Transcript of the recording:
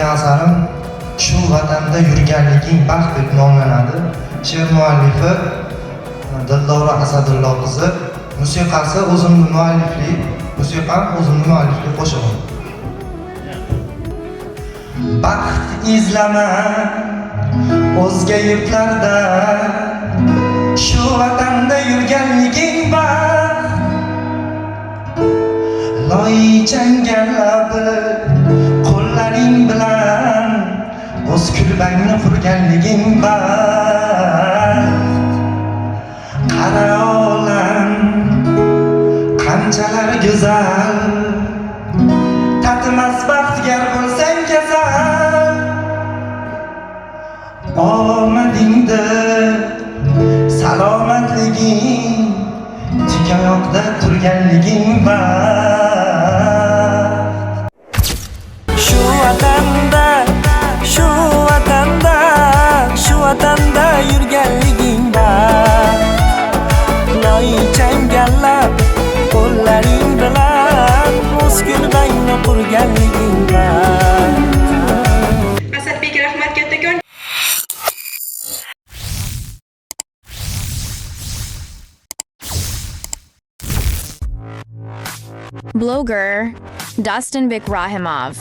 o'qigan asarim Shu vatanda yurganliging baxt deb nomlanadi. She'r muallifi Dildora Asadulla qizi, musiqasi o'zimning muallifli, musiqam o'zimning muallifli qo'shig'im. Baxt izlama o'zga yurtlarda, shu vatanda yurganliging baxt. Loy changallabi qo'llaring bilan o'z kulbangni qurganliging baxt. Qara olam qanchalar go'zal, tatimas baxtiyor bo'lsang kasal. Omadingda salomatliging, tik oyoqda turganliging baxt. Shu vatanda, shu vatanda, shu vatanda yurganliging baxt. Loy changallab qo'llaring bilan o'z kulbangni qurganliging baxt. Asadbek, rahmat kattakon. Blogger Dustin Bikrahimov.